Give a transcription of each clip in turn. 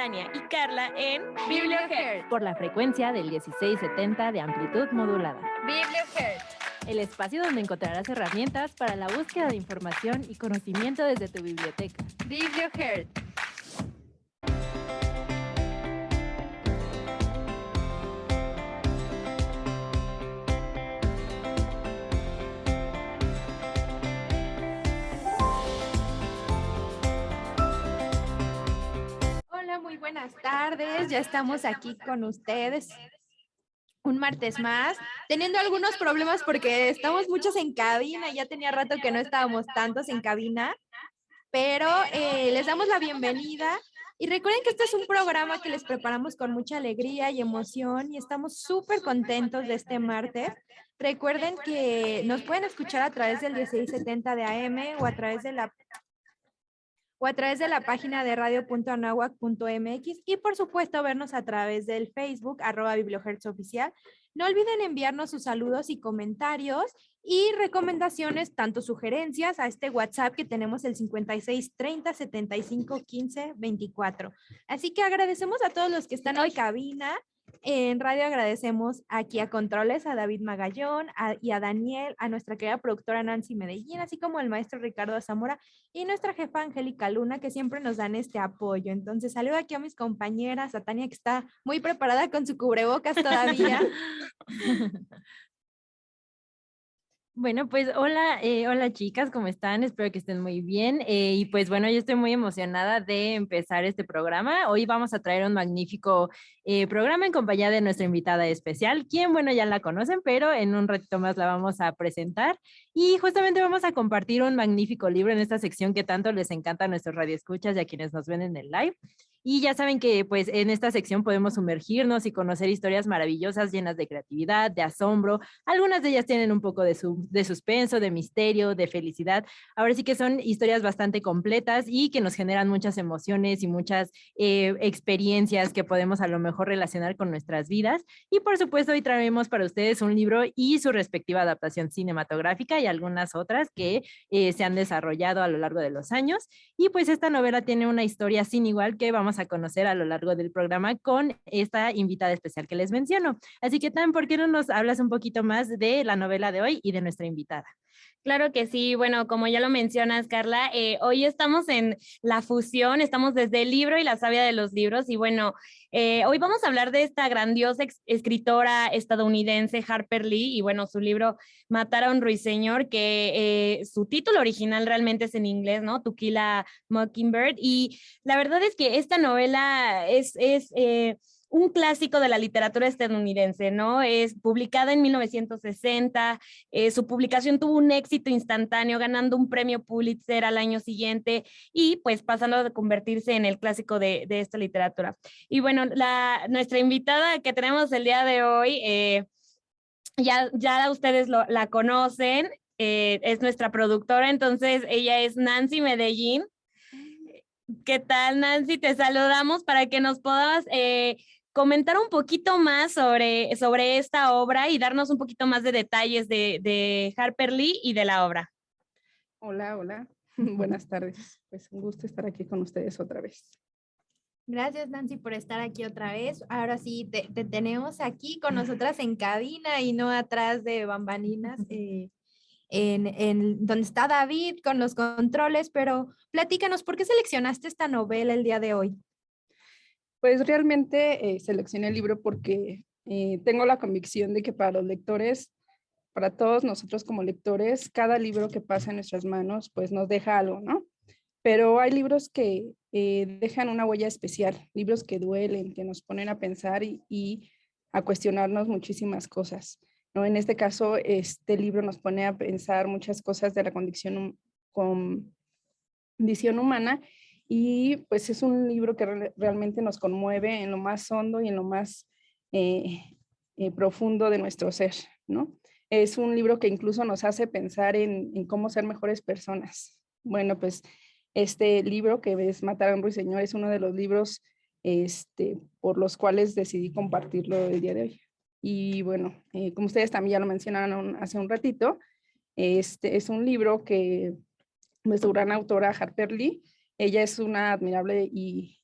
Tania y Carla en BiblioHeart, por la frecuencia del 1670 de amplitud modulada. BiblioHeart, el espacio donde encontrarás herramientas para la búsqueda de información y conocimiento desde tu biblioteca. BiblioHeart. Hola, muy buenas tardes. Ya estamos aquí con ustedes un martes más, teniendo algunos problemas porque estamos muchos en cabina. Ya tenía rato que no estábamos tantos en cabina, pero les damos la bienvenida. Y recuerden que este es un programa que les preparamos con mucha alegría y emoción y estamos súper contentos de este martes. Recuerden que nos pueden escuchar a través del 1670 de AM o a través de la página de radio.anahuac.mx y por supuesto vernos a través del Facebook @BiblioHeartsOficial. No olviden enviarnos sus saludos y comentarios y recomendaciones, tanto sugerencias a este WhatsApp que tenemos el 56 30 75 15 24. Así que agradecemos a todos los que están hoy en cabina. En radio agradecemos aquí a Controles, a David Magallón y a Daniel, a nuestra querida productora Nancy Medellín, así como al maestro Ricardo Zamora y nuestra jefa Angélica Luna, que siempre nos dan este apoyo. Entonces, saludo aquí a mis compañeras, a Tania, que está muy preparada con su cubrebocas todavía. Bueno, pues hola chicas, ¿cómo están? Espero que estén muy bien. Y pues bueno, yo estoy muy emocionada de empezar este programa. Hoy vamos a traer un magnífico programa en compañía de nuestra invitada especial, quien, bueno, ya la conocen, pero en un ratito más la vamos a presentar. Y justamente vamos a compartir un magnífico libro en esta sección que tanto les encanta a nuestros radioescuchas y a quienes nos ven en el live. Y ya saben que pues en esta sección podemos sumergirnos y conocer historias maravillosas llenas de creatividad, de asombro. Algunas de ellas tienen un poco de suspenso, de misterio, de felicidad. Ahora sí que son historias bastante completas y que nos generan muchas emociones y muchas experiencias que podemos a lo mejor relacionar con nuestras vidas. Y por supuesto hoy traemos para ustedes un libro y su respectiva adaptación cinematográfica y algunas otras que se han desarrollado a lo largo de los años. Y pues esta novela tiene una historia sin igual que vamos a conocer a lo largo del programa con esta invitada especial que les menciono. Así que, Tan, ¿por qué no nos hablas un poquito más de la novela de hoy y de nuestra invitada? Claro que sí, bueno, como ya lo mencionas, Carla, hoy estamos en la fusión, estamos desde el libro y la savia de los libros, y bueno, hoy vamos a hablar de esta grandiosa escritora estadounidense, Harper Lee, y bueno, su libro Matar a un ruiseñor, que su título original realmente es en inglés, ¿no? To Kill a Mockingbird, y la verdad es que esta novela es un clásico de la literatura estadounidense, ¿no? Es publicada en 1960, su publicación tuvo un éxito instantáneo, ganando un premio Pulitzer al año siguiente y pues pasando a convertirse en el clásico de esta literatura. Y bueno, nuestra invitada que tenemos el día de hoy, ya ustedes la conocen, es nuestra productora, entonces ella es Nancy Medellín. ¿Qué tal, Nancy? Te saludamos para que nos puedas comentar un poquito más sobre esta obra y darnos un poquito más de detalles de Harper Lee y de la obra. Hola, buenas tardes. Pues un gusto estar aquí con ustedes otra vez. Gracias, Nancy, por estar aquí otra vez. Ahora sí, te tenemos aquí con nosotras en cabina y no atrás de bambalinas, en donde está David con los controles, pero platícanos, ¿por qué seleccionaste esta novela el día de hoy? Pues realmente seleccioné el libro porque tengo la convicción de que para los lectores, para todos nosotros como lectores, cada libro que pasa en nuestras manos pues nos deja algo, ¿no? Pero hay libros que dejan una huella especial, libros que duelen, que nos ponen a pensar y a cuestionarnos muchísimas cosas, ¿no? En este caso, este libro nos pone a pensar muchas cosas de la condición humana y pues es un libro que realmente nos conmueve en lo más hondo y en lo más profundo de nuestro ser, ¿no? Es un libro que incluso nos hace pensar en cómo ser mejores personas. Bueno, pues este libro que es Matar a un ruiseñor es uno de los libros por los cuales decidí compartirlo el día de hoy. Y bueno, como ustedes también ya lo mencionaron hace un ratito, este es un libro que de su gran autora Harper Lee. Ella es una admirable y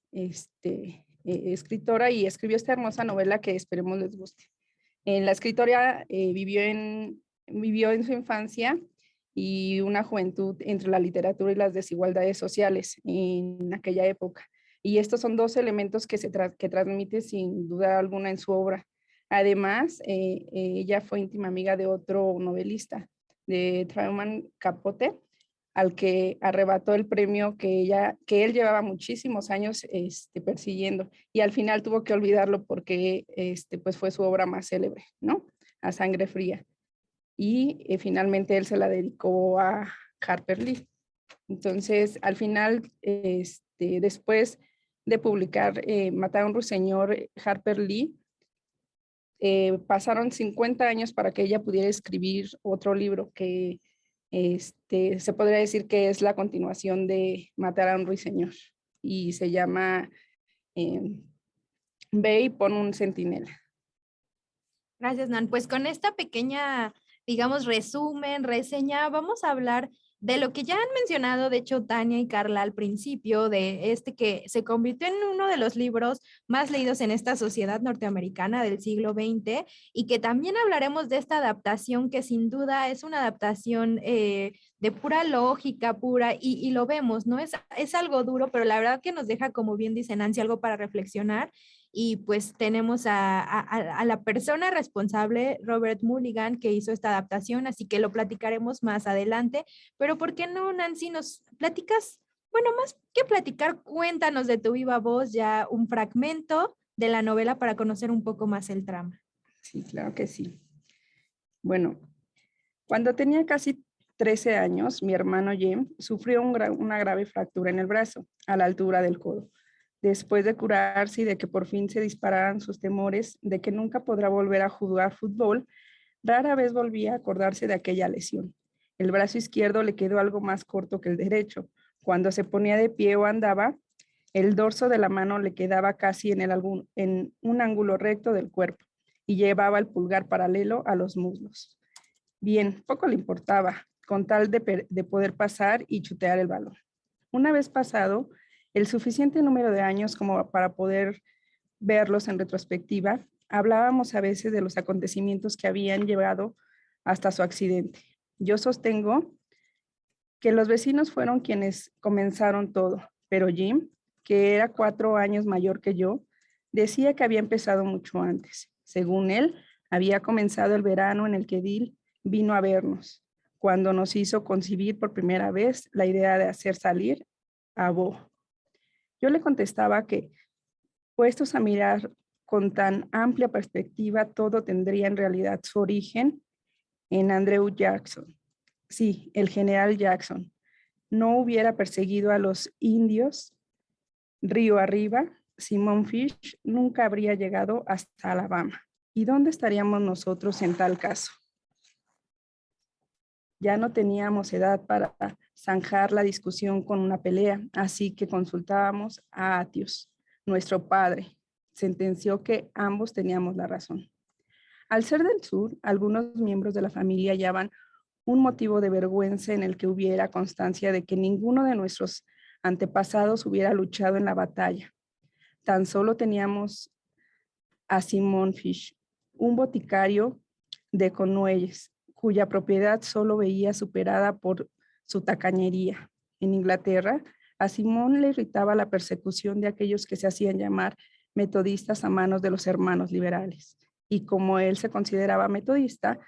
escritora y escribió esta hermosa novela que esperemos les guste. La escritora vivió en su infancia y una juventud entre la literatura y las desigualdades sociales en aquella época. Y estos son dos elementos que transmite sin duda alguna en su obra. Además, ella fue íntima amiga de otro novelista, de Truman Capote, al que arrebató el premio que él llevaba muchísimos años persiguiendo, y al final tuvo que olvidarlo porque pues fue su obra más célebre, ¿no? A Sangre Fría. Y finalmente él se la dedicó a Harper Lee. Entonces, al final, después de publicar Matar a un ruiseñor, Harper Lee, pasaron 50 años para que ella pudiera escribir otro libro que se podría decir que es la continuación de Matar a un ruiseñor, y se llama Ve y pon un centinela. Gracias, Nan. Pues con esta pequeña, digamos, resumen, reseña, vamos a hablar de lo que ya han mencionado, de hecho, Tania y Carla al principio, de que se convirtió en uno de los libros más leídos en esta sociedad norteamericana del siglo XX, y que también hablaremos de esta adaptación que sin duda es una adaptación de pura lógica, pura, y lo vemos, ¿no? Es algo duro, pero la verdad que nos deja, como bien dice Nancy, algo para reflexionar. Y pues tenemos a la persona responsable, Robert Mulligan, que hizo esta adaptación, así que lo platicaremos más adelante. Pero ¿por qué no, Nancy, nos platicas? Bueno, más que platicar, cuéntanos de tu viva voz ya un fragmento de la novela para conocer un poco más el trama. Sí, claro que sí. Bueno, cuando tenía casi 13 años, mi hermano Jim sufrió una grave fractura en el brazo, a la altura del codo. Después de curarse y de que por fin se dispararan sus temores de que nunca podrá volver a jugar fútbol, rara vez volvía a acordarse de aquella lesión. El brazo izquierdo le quedó algo más corto que el derecho. Cuando se ponía de pie o andaba, el dorso de la mano le quedaba casi en un ángulo recto del cuerpo y llevaba el pulgar paralelo a los muslos. Bien, poco le importaba, con tal de poder pasar y chutear el balón. Una vez pasado el suficiente número de años como para poder verlos en retrospectiva, hablábamos a veces de los acontecimientos que habían llevado hasta su accidente. Yo sostengo que los vecinos fueron quienes comenzaron todo, pero Jim, que era 4 años mayor que yo, decía que había empezado mucho antes. Según él, había comenzado el verano en el que Dill vino a vernos, cuando nos hizo concebir por primera vez la idea de hacer salir a Bo. Yo le contestaba que, puestos a mirar con tan amplia perspectiva, todo tendría en realidad su origen en Andrew Jackson. Sí, el general Jackson no hubiera perseguido a los indios río arriba, Simon Fish nunca habría llegado hasta Alabama. ¿Y dónde estaríamos nosotros en tal caso? Ya no teníamos edad para zanjar la discusión con una pelea, así que consultábamos a Atios, nuestro padre. Sentenció que ambos teníamos la razón. Al ser del sur, algunos miembros de la familia hallaban un motivo de vergüenza en el que hubiera constancia de que ninguno de nuestros antepasados hubiera luchado en la batalla. Tan solo teníamos a Simon Fish, un boticario de Cornualles, cuya propiedad solo veía superada por su tacañería. En Inglaterra, a Simón le irritaba la persecución de aquellos que se hacían llamar metodistas a manos de los hermanos liberales. Y como él se consideraba metodista,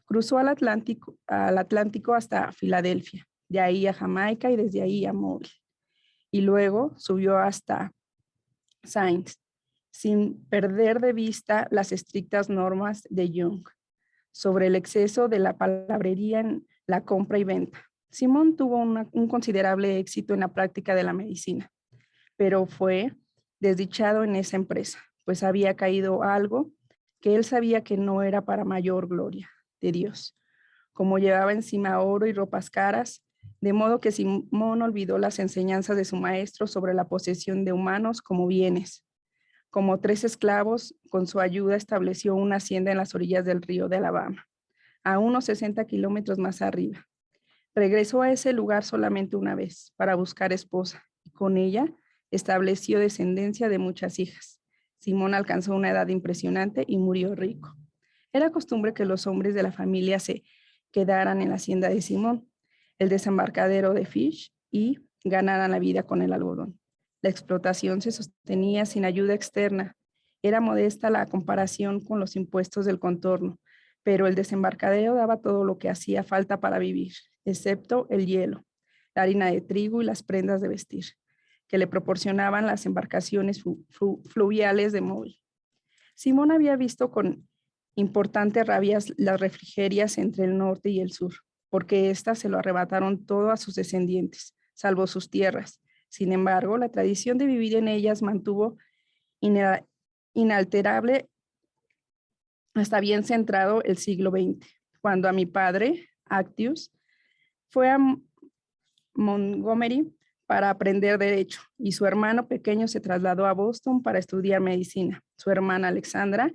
cruzó al Atlántico hasta Filadelfia, de ahí a Jamaica y desde ahí a Mobile. Y luego subió hasta Saints, sin perder de vista las estrictas normas de Young sobre el exceso de la palabrería en la compra y venta. Simón tuvo un considerable éxito en la práctica de la medicina, pero fue desdichado en esa empresa, pues había caído algo que él sabía que no era para mayor gloria de Dios. Como llevaba encima oro y ropas caras, de modo que Simón olvidó las enseñanzas de su maestro sobre la posesión de humanos como bienes. Como 3 esclavos, con su ayuda estableció una hacienda en las orillas del río de Alabama, a unos 60 kilómetros más arriba. Regresó a ese lugar solamente una vez para buscar esposa, y con ella estableció descendencia de muchas hijas. Simón alcanzó una edad impresionante y murió rico. Era costumbre que los hombres de la familia se quedaran en la hacienda de Simón, el desembarcadero de Fish, y ganaran la vida con el algodón. La explotación se sostenía sin ayuda externa. Era modesta la comparación con los impuestos del contorno, pero el desembarcadero daba todo lo que hacía falta para vivir, excepto el hielo, la harina de trigo y las prendas de vestir, que le proporcionaban las embarcaciones fluviales de móvil. Simón había visto con importantes rabias las refrigerias entre el norte y el sur, porque éstas se lo arrebataron todo a sus descendientes, salvo sus tierras. Sin embargo, la tradición de vivir en ellas mantuvo inalterable hasta bien centrado el siglo XX, cuando a mi padre, Actius, fue a Montgomery para aprender derecho y su hermano pequeño se trasladó a Boston para estudiar medicina. Su hermana Alexandra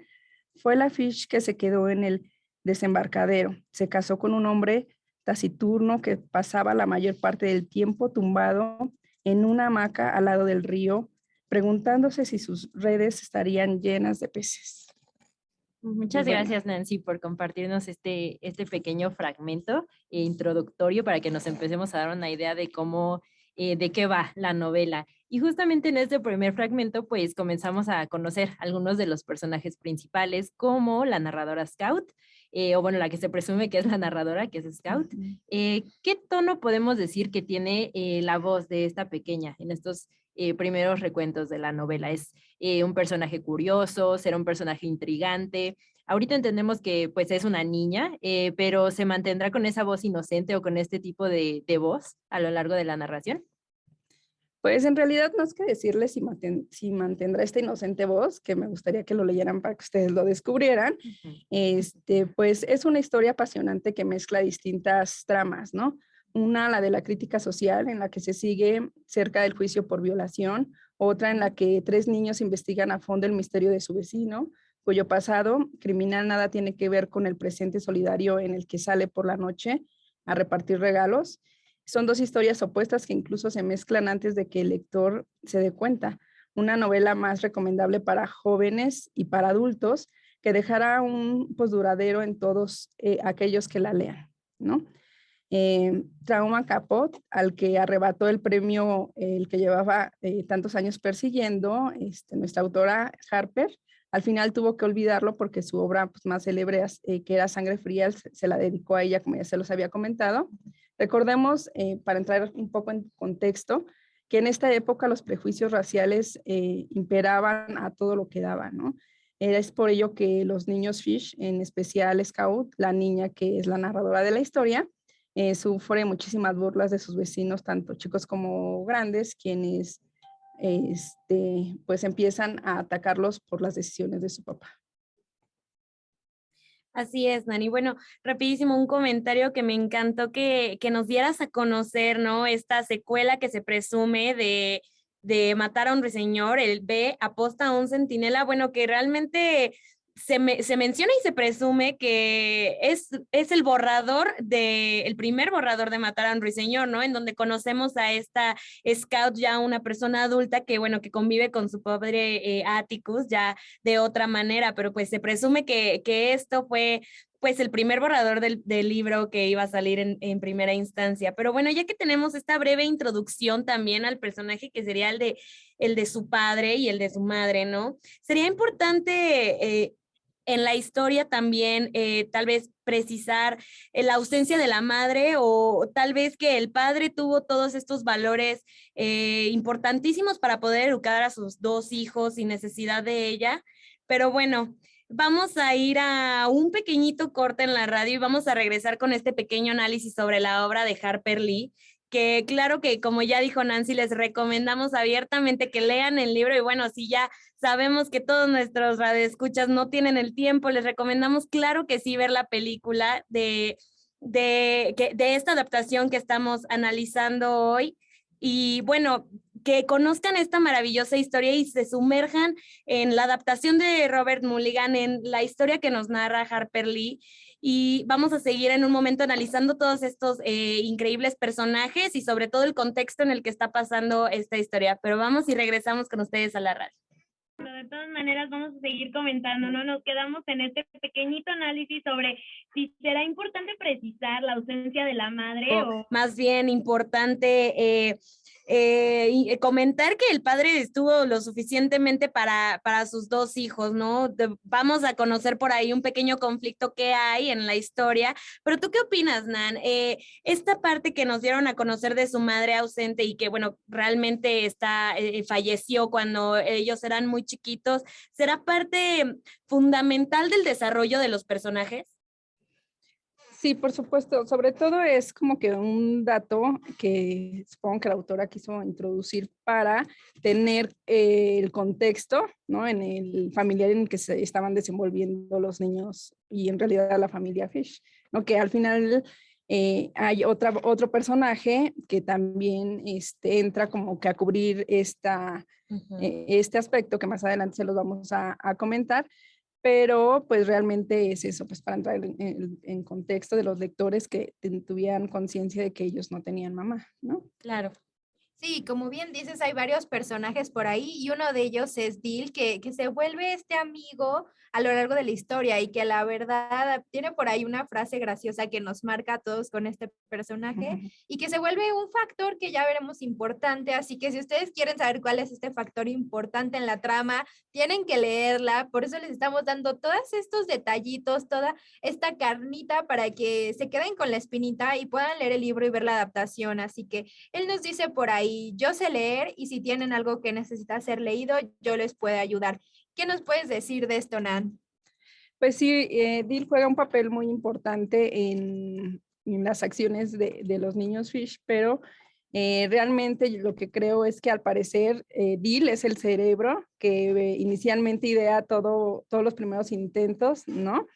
fue la Fish que se quedó en el desembarcadero. Se casó con un hombre taciturno que pasaba la mayor parte del tiempo tumbado en una hamaca al lado del río, preguntándose si sus redes estarían llenas de peces. Muchas gracias, Nancy, por compartirnos este pequeño fragmento introductorio para que nos empecemos a dar una idea de cómo, de qué va la novela. Y justamente en este primer fragmento, pues comenzamos a conocer algunos de los personajes principales, como la narradora Scout, o bueno, la que se presume que es la narradora, que es Scout. ¿Qué tono podemos decir que tiene la voz de esta pequeña en estos primeros recuentos de la novela? ¿Es un personaje curioso? ¿Será un personaje intrigante? Ahorita entendemos que pues es una niña, pero ¿se mantendrá con esa voz inocente o con este tipo de voz a lo largo de la narración? Pues en realidad no es que decirles si mantendrá esta inocente voz, que me gustaría que lo leyeran para que ustedes lo descubrieran. Pues es una historia apasionante que mezcla distintas tramas, ¿no? Una, la de la crítica social, en la que se sigue cerca del juicio por violación. Otra, en la que 3 niños investigan a fondo el misterio de su vecino, cuyo pasado criminal nada tiene que ver con el presente solidario en el que sale por la noche a repartir regalos. Son 2 historias opuestas que incluso se mezclan antes de que el lector se dé cuenta. Una novela más recomendable para jóvenes y para adultos, que dejará un duradero en todos aquellos que la lean, ¿no? Truman Capote, al que arrebató el premio, el que llevaba tantos años persiguiendo, nuestra autora Harper, al final tuvo que olvidarlo porque su obra pues, más célebre, que era Sangre Fría, se la dedicó a ella, como ya se los había comentado. Recordemos, para entrar un poco en contexto, que en esta época los prejuicios raciales imperaban a todo lo que daban, ¿no? Es por ello que los niños Fish, en especial Scout, la niña que es la narradora de la historia, sufre muchísimas burlas de sus vecinos, tanto chicos como grandes, quienes pues empiezan a atacarlos por las decisiones de su papá. Así es, Nani. Bueno, rapidísimo, un comentario que me encantó que nos dieras a conocer, ¿no? Esta secuela que se presume de matar a un ruiseñor, el B aposta a un centinela, bueno, que realmente se menciona y se presume que es el borrador el primer borrador de Matar a un ruiseñor, ¿no? En donde conocemos a esta Scout, ya una persona adulta que, bueno, que convive con su padre Atticus ya de otra manera, pero pues se presume que esto fue pues el primer borrador del libro que iba a salir en primera instancia. Pero bueno, ya que tenemos esta breve introducción también al personaje que sería el de su padre y el de su madre, ¿no? Sería importante en la historia también tal vez precisar la ausencia de la madre o tal vez que el padre tuvo todos estos valores importantísimos para poder educar a sus 2 hijos sin necesidad de ella. Pero bueno, vamos a ir a un pequeñito corte en la radio y vamos a regresar con este pequeño análisis sobre la obra de Harper Lee, que claro que como ya dijo Nancy, les recomendamos abiertamente que lean el libro y bueno, si ya sabemos que todos nuestros radioescuchas no tienen el tiempo, les recomendamos claro que sí ver la película de esta adaptación que estamos analizando hoy. Y bueno, que conozcan esta maravillosa historia y se sumerjan en la adaptación de Robert Mulligan, en la historia que nos narra Harper Lee. Y vamos a seguir en un momento analizando todos estos increíbles personajes y sobre todo el contexto en el que está pasando esta historia. Pero vamos y regresamos con ustedes a la radio. Pero de todas maneras vamos a seguir comentando, ¿no? Nos quedamos en este pequeñito análisis sobre si será importante precisar la ausencia de la madre o... Más bien importante comentar que el padre estuvo lo suficientemente para sus dos hijos, ¿no? Vamos a conocer por ahí un pequeño conflicto que hay en la historia, pero ¿tú qué opinas, Nan? Esta parte que nos dieron a conocer de su madre ausente y que, bueno, realmente falleció cuando ellos eran muy chiquitos, ¿será parte fundamental del desarrollo de los personajes? Sí, por supuesto. Sobre todo es como que un dato que supongo que la autora quiso introducir para tener el contexto, ¿no? En el familiar en el que se estaban desenvolviendo los niños y en realidad la familia Fish, ¿no? Que al final hay otro personaje que también entra como que a cubrir este aspecto que más adelante se los vamos a comentar. Pero pues realmente es eso, pues para entrar en contexto de los lectores que tuvieran conciencia de que ellos no tenían mamá, ¿no? Claro. Sí, como bien dices, hay varios personajes por ahí y uno de ellos es Dil, que se vuelve este amigo a lo largo de la historia y que la verdad tiene por ahí una frase graciosa que nos marca a todos con este personaje y que se vuelve un factor que ya veremos importante, así que si ustedes quieren saber cuál es este factor importante en la trama, tienen que leerla, por eso les estamos dando todos estos detallitos, toda esta carnita para que se queden con la espinita y puedan leer el libro y ver la adaptación, así que él nos dice por ahí, yo sé leer y si tienen algo que necesita ser leído, yo les puedo ayudar. ¿Qué nos puedes decir de esto, Nan? Pues sí, Dil juega un papel muy importante en las acciones de los niños Fish, pero realmente lo que creo es que al parecer Dil es el cerebro que inicialmente idea todos los primeros intentos, ¿no?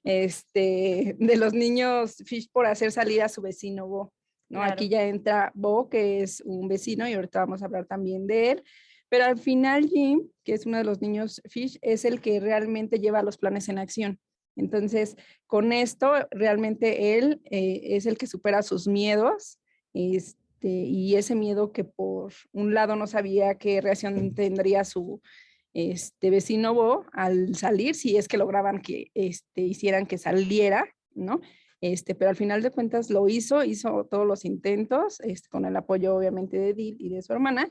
De los niños Fish por hacer salir a su vecino Bo. ¿No? Claro. Aquí ya entra Bo, que es un vecino, y ahorita vamos a hablar también de él. Pero al final Jim, que es uno de los niños Fish, es el que realmente lleva los planes en acción. Entonces, con esto, realmente él es el que supera sus miedos, y ese miedo que por un lado no sabía qué reacción tendría su vecino Bo al salir, si es que lograban que hicieran que saliera, ¿no? Pero al final de cuentas lo hizo todos los intentos, con el apoyo obviamente de Dil y de su hermana,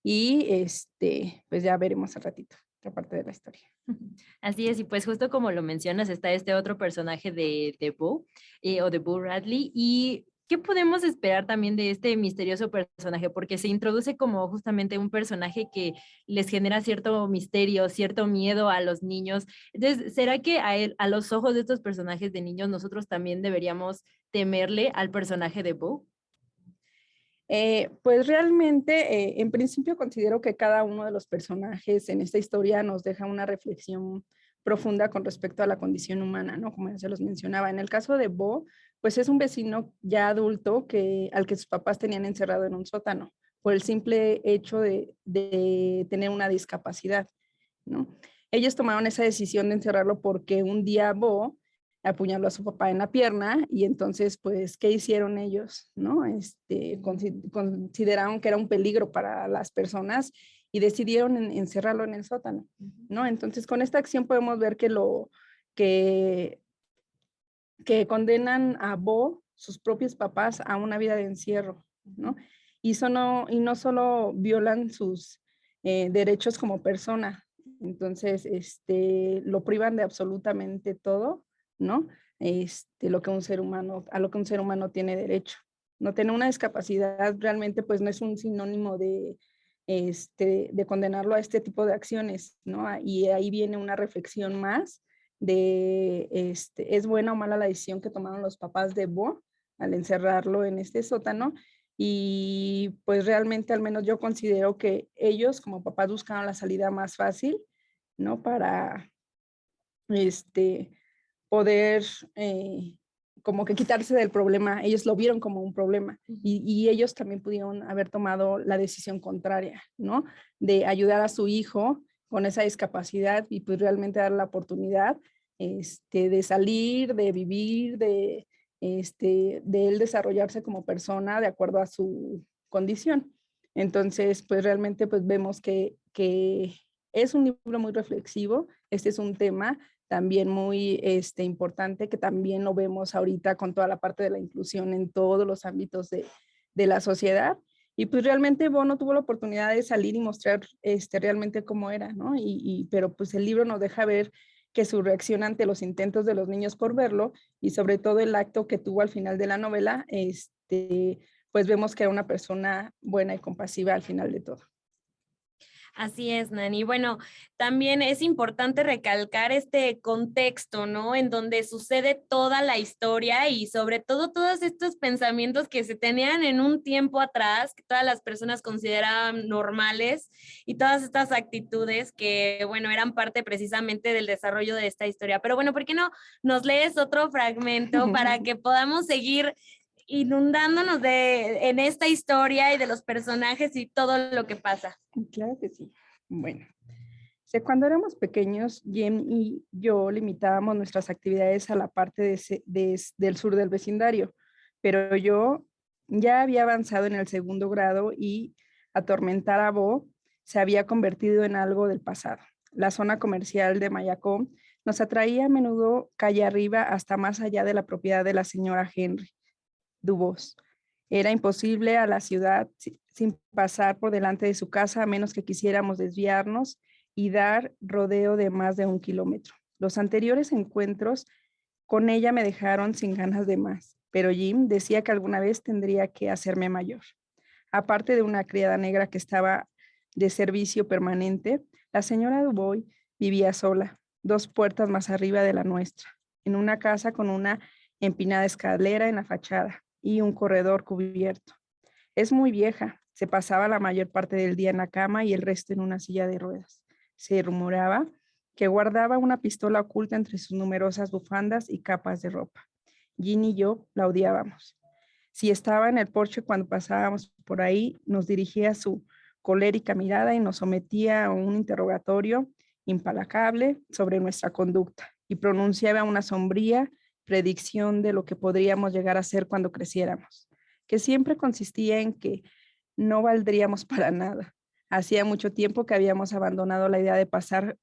y pues ya veremos al ratito otra parte de la historia. Así es, y pues justo como lo mencionas, está este otro personaje de Bo, o de Bo Radley, y ¿qué podemos esperar también de este misterioso personaje? Porque se introduce como justamente un personaje que les genera cierto misterio, cierto miedo a los niños. Entonces, ¿será que a los ojos de estos personajes de niños nosotros también deberíamos temerle al personaje de Bo? Pues realmente, en principio considero que cada uno de los personajes en esta historia nos deja una reflexión profunda con respecto a la condición humana, ¿no? Como ya se los mencionaba. En el caso de Bo, pues es un vecino ya adulto al que sus papás tenían encerrado en un sótano por el simple hecho de tener una discapacidad, ¿no? Ellos tomaron esa decisión de encerrarlo porque un día Bo apuñaló a su papá en la pierna y entonces, pues, ¿qué hicieron ellos? ¿No? Consideraron que era un peligro para las personas y decidieron encerrarlo en el sótano, ¿no? Entonces, con esta acción podemos ver que condenan a Bo, sus propios papás, a una vida de encierro, ¿no? Y no solo violan sus derechos como persona, entonces lo privan de absolutamente todo, ¿no? A lo que un ser humano tiene derecho. No tener una discapacidad realmente pues no es un sinónimo de condenarlo a este tipo de acciones, ¿no? Y ahí viene una reflexión más de es buena o mala la decisión que tomaron los papás de Bo al encerrarlo en este sótano, y pues realmente al menos yo considero que ellos como papás buscaron la salida más fácil, ¿no? Para poder como que quitarse del problema, ellos lo vieron como un problema y ellos también pudieron haber tomado la decisión contraria, ¿no? De ayudar a su hijo con esa discapacidad y pues realmente dar la oportunidad de salir, de vivir, de él desarrollarse como persona de acuerdo a su condición. Entonces, pues realmente pues vemos que es un libro muy reflexivo. Este es un tema también muy importante, que también lo vemos ahorita con toda la parte de la inclusión en todos los ámbitos de la sociedad. Y pues realmente Bono tuvo la oportunidad de salir y mostrar realmente cómo era, ¿no? Pero pues el libro nos deja ver que su reacción ante los intentos de los niños por verlo y sobre todo el acto que tuvo al final de la novela, pues vemos que era una persona buena y compasiva al final de todo. Así es, Nani. Bueno, también es importante recalcar este contexto, ¿no? En donde sucede toda la historia y sobre todo todos estos pensamientos que se tenían en un tiempo atrás, que todas las personas consideraban normales y todas estas actitudes que, bueno, eran parte precisamente del desarrollo de esta historia. Pero bueno, ¿por qué no nos lees otro fragmento para que podamos seguir inundándonos en esta historia y de los personajes y todo lo que pasa? Claro que sí. Bueno, cuando éramos pequeños, Jem y yo limitábamos nuestras actividades a la parte del sur del vecindario, pero yo ya había avanzado en el segundo grado y atormentar a Bo se había convertido en algo del pasado. La zona comercial de Mayacó nos atraía a menudo calle arriba hasta más allá de la propiedad de la señora Henry Dubos. Era imposible a la ciudad sin pasar por delante de su casa a menos que quisiéramos desviarnos y dar rodeo de más de 1 kilómetro. Los anteriores encuentros con ella me dejaron sin ganas de más, pero Jim decía que alguna vez tendría que hacerme mayor. Aparte de una criada negra que estaba de servicio permanente, la señora Dubois vivía sola, 2 puertas más arriba de la nuestra, en una casa con una empinada escalera en la fachada y un corredor cubierto. Es muy vieja, se pasaba la mayor parte del día en la cama y el resto en una silla de ruedas. Se rumoraba que guardaba una pistola oculta entre sus numerosas bufandas y capas de ropa. Jean y yo la odiábamos. Si estaba en el porche cuando pasábamos por ahí, nos dirigía su colérica mirada y nos sometía a un interrogatorio implacable sobre nuestra conducta y pronunciaba una sombría predicción de lo que podríamos llegar a ser cuando creciéramos, que siempre consistía en que no valdríamos para nada. Hacía mucho tiempo que habíamos abandonado la idea de pasar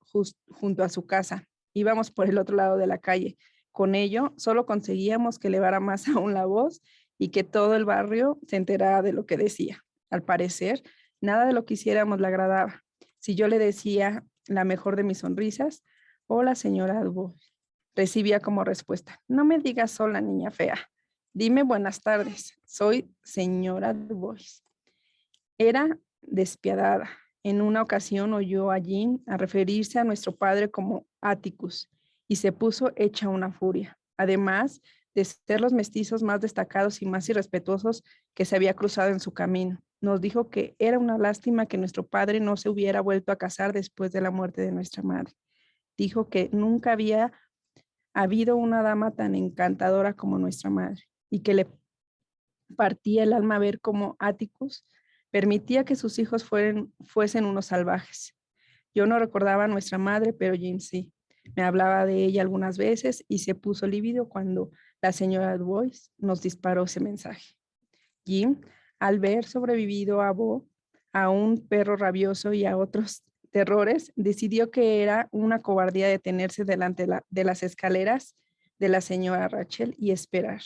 junto a su casa. Íbamos por el otro lado de la calle. Con ello, solo conseguíamos que elevara más aún la voz y que todo el barrio se enterara de lo que decía. Al parecer, nada de lo que hiciéramos le agradaba. Si yo le decía la mejor de mis sonrisas, hola señora Dubois, recibía como respuesta, no me digas sola, niña fea. Dime buenas tardes, soy señora Dubois. Era despiadada. En una ocasión oyó a Jean a referirse a nuestro padre como Atticus y se puso hecha una furia. Además de ser los mestizos más destacados y más irrespetuosos que se había cruzado en su camino, nos dijo que era una lástima que nuestro padre no se hubiera vuelto a casar después de la muerte de nuestra madre. Dijo que nunca había habido una dama tan encantadora como nuestra madre y que le partía el alma ver cómo Atticus permitía que sus hijos fuesen unos salvajes. Yo no recordaba a nuestra madre, pero Jim sí. Me hablaba de ella algunas veces y se puso lívido cuando la señora Dubois nos disparó ese mensaje. Jim, al ver sobrevivido a Bo, a un perro rabioso y a otros terrores, decidió que era una cobardía detenerse delante de las escaleras de la señora Rachel y esperar.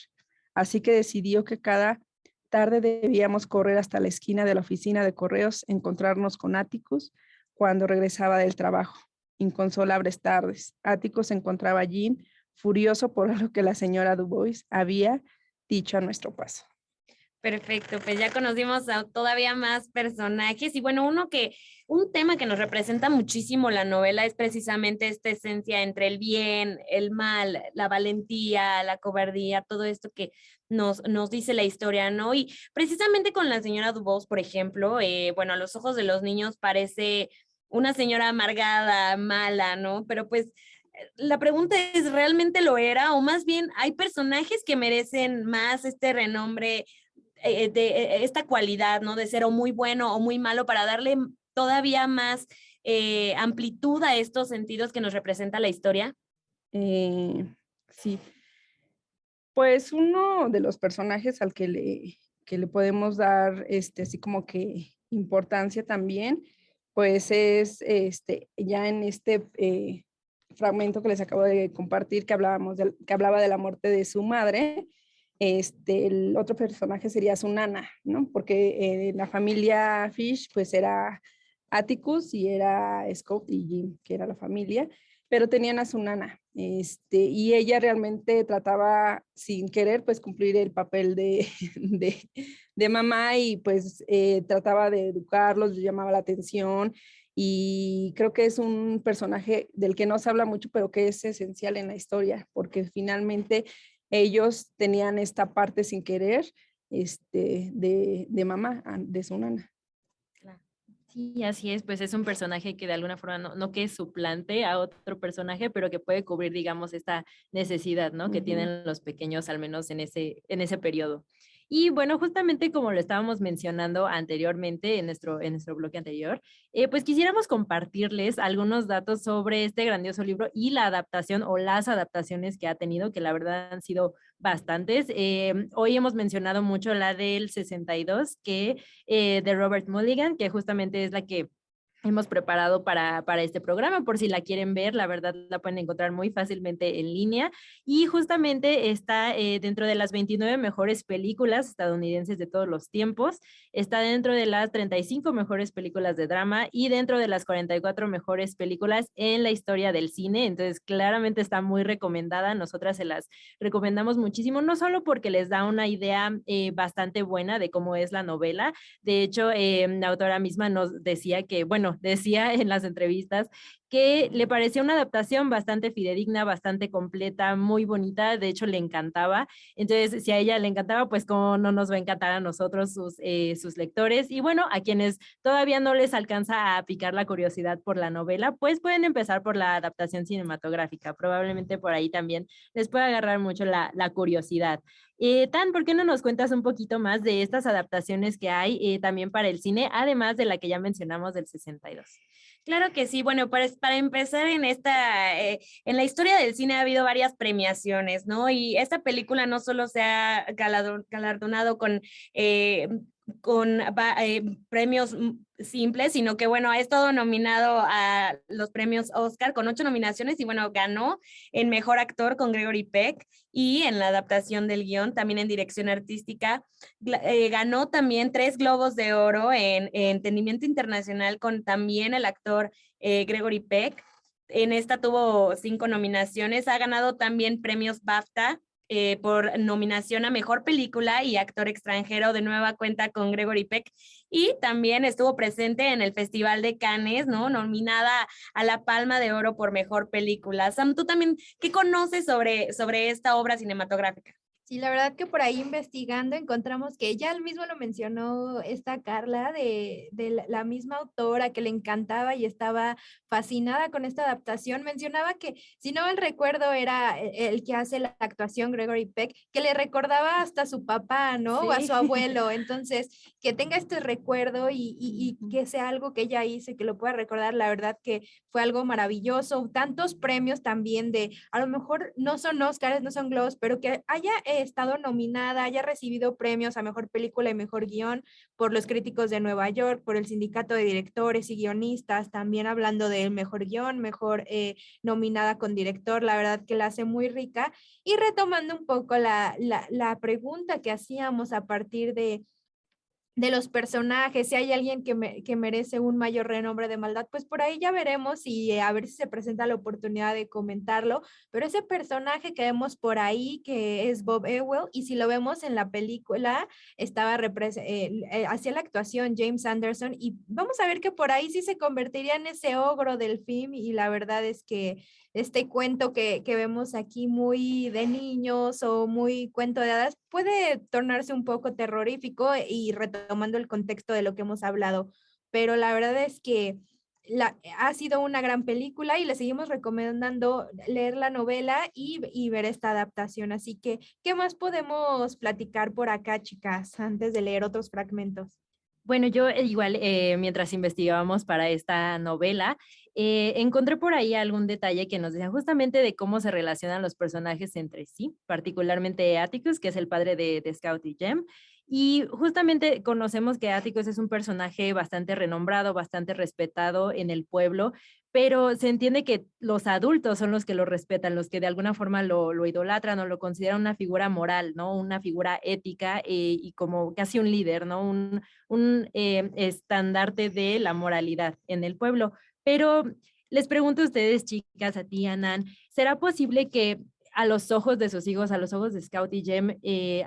Así que decidió que cada tarde debíamos correr hasta la esquina de la oficina de correos, encontrarnos con Atticus cuando regresaba del trabajo. Inconsolables tardes. Atticus encontraba a Jean furioso por lo que la señora Dubois había dicho a nuestro paso. Perfecto, pues ya conocimos a todavía más personajes y bueno, un tema que nos representa muchísimo la novela es precisamente esta esencia entre el bien, el mal, la valentía, la cobardía, todo esto que nos dice la historia, ¿no? Y precisamente con la señora Dubois, por ejemplo, bueno, a los ojos de los niños parece una señora amargada, mala, ¿no? Pero pues la pregunta es, ¿realmente lo era? O más bien, ¿hay personajes que merecen más este renombre, esta cualidad, ¿no? De ser o muy bueno o muy malo para darle todavía más amplitud a estos sentidos que nos representa la historia? Sí, pues uno de los personajes al que le podemos dar así como que importancia también, pues es ya en este fragmento que les acabo de compartir que hablaba de la muerte de su madre. El otro personaje sería su nana, ¿no? Porque la familia Fish pues era Atticus y era Scott y Jim, que era la familia, pero tenían a su nana, y ella realmente trataba sin querer pues cumplir el papel de, de mamá y pues trataba de educarlos, les llamaba la atención y creo que es un personaje del que no se habla mucho, pero que es esencial en la historia, porque finalmente ellos tenían esta parte sin querer de mamá, de su nana. Sí, así es, pues es un personaje que de alguna forma no que suplante a otro personaje, pero que puede cubrir, digamos, esta necesidad, ¿no? Que tienen los pequeños, al menos en ese periodo. Y bueno, justamente como lo estábamos mencionando anteriormente en nuestro bloque anterior, pues quisiéramos compartirles algunos datos sobre este grandioso libro y la adaptación o las adaptaciones que ha tenido, que la verdad han sido bastantes. Hoy hemos mencionado mucho la del 62, de Robert Mulligan, que justamente es la que hemos preparado para este programa, por si la quieren ver, la verdad la pueden encontrar muy fácilmente en línea y justamente está dentro de las 29 mejores películas estadounidenses de todos los tiempos, está dentro de las 35 mejores películas de drama y dentro de las 44 mejores películas en la historia del cine, entonces claramente está muy recomendada, nosotras se las recomendamos muchísimo, no solo porque les da una idea bastante buena de cómo es la novela, de hecho la autora misma nos decía que, bueno, decía en las entrevistas que le parecía una adaptación bastante fidedigna, bastante completa, muy bonita, de hecho le encantaba, entonces si a ella le encantaba, pues cómo no nos va a encantar a nosotros sus lectores, y bueno, a quienes todavía no les alcanza a picar la curiosidad por la novela, pues pueden empezar por la adaptación cinematográfica, probablemente por ahí también les pueda agarrar mucho la curiosidad. Tan, ¿por qué no nos cuentas un poquito más de estas adaptaciones que hay también para el cine, además de la que ya mencionamos del 62? Claro que sí. Bueno, para empezar en la historia del cine ha habido varias premiaciones, ¿no? Y esta película no solo se ha galardonado con premios simples, sino que, bueno, ha estado nominado a los premios Oscar con 8 nominaciones y, bueno, ganó en Mejor Actor con Gregory Peck y en la adaptación del guión, también en dirección artística. Ganó también 3 Globos de Oro en Entendimiento Internacional con también el actor Gregory Peck. En esta tuvo 5 nominaciones. Ha ganado también premios BAFTA por nominación a Mejor Película y Actor Extranjero, de nueva cuenta con Gregory Peck. Y también estuvo presente en el Festival de Cannes, ¿no? Nominada a la Palma de Oro por Mejor Película. Sam, ¿tú también qué conoces sobre esta obra cinematográfica? Sí, la verdad que por ahí investigando encontramos que ya mismo lo mencionó esta Carla de la misma autora que le encantaba y estaba fascinada con esta adaptación. Mencionaba que, si no el recuerdo, era el que hace la actuación, Gregory Peck, que le recordaba hasta a su papá, ¿no? Sí. O a su abuelo. Entonces, que tenga este recuerdo y que sea algo que ella hizo y que lo pueda recordar, la verdad que fue algo maravilloso. Tantos premios también a lo mejor no son Óscares, no son Globos, pero que haya estado nominada, haya recibido premios a Mejor Película y Mejor Guión por los críticos de Nueva York, por el Sindicato de Directores y Guionistas, también hablando del Mejor Guión, mejor nominada con director, la verdad que la hace muy rica. Y retomando un poco la pregunta que hacíamos a partir de los personajes, si hay alguien que merece un mayor renombre de maldad, pues por ahí ya veremos y a ver si se presenta la oportunidad de comentarlo, pero ese personaje que vemos por ahí, que es Bob Ewell, y si lo vemos en la película, hacía la actuación James Anderson, y vamos a ver que por ahí sí se convertiría en ese ogro del film, y la verdad es que este cuento que vemos aquí muy de niños o muy cuento de hadas puede tornarse un poco terrorífico y retomando el contexto de lo que hemos hablado, pero la verdad es que ha sido una gran película y le seguimos recomendando leer la novela y ver esta adaptación. Así que, ¿qué más podemos platicar por acá, chicas, antes de leer otros fragmentos? Bueno, yo igual, mientras investigábamos para esta novela, encontré por ahí algún detalle que nos decía justamente de cómo se relacionan los personajes entre sí, particularmente Atticus, que es el padre de Scout y Jem. Y justamente conocemos que Atticus es un personaje bastante renombrado, bastante respetado en el pueblo, pero se entiende que los adultos son los que lo respetan, los que de alguna forma lo idolatran o lo consideran una figura moral, ¿no? Una figura ética y como casi un líder, ¿no? Un estandarte de la moralidad en el pueblo. Pero les pregunto a ustedes, chicas, a ti, Anan, ¿será posible que a los ojos de sus hijos, a los ojos de Scout y Jem,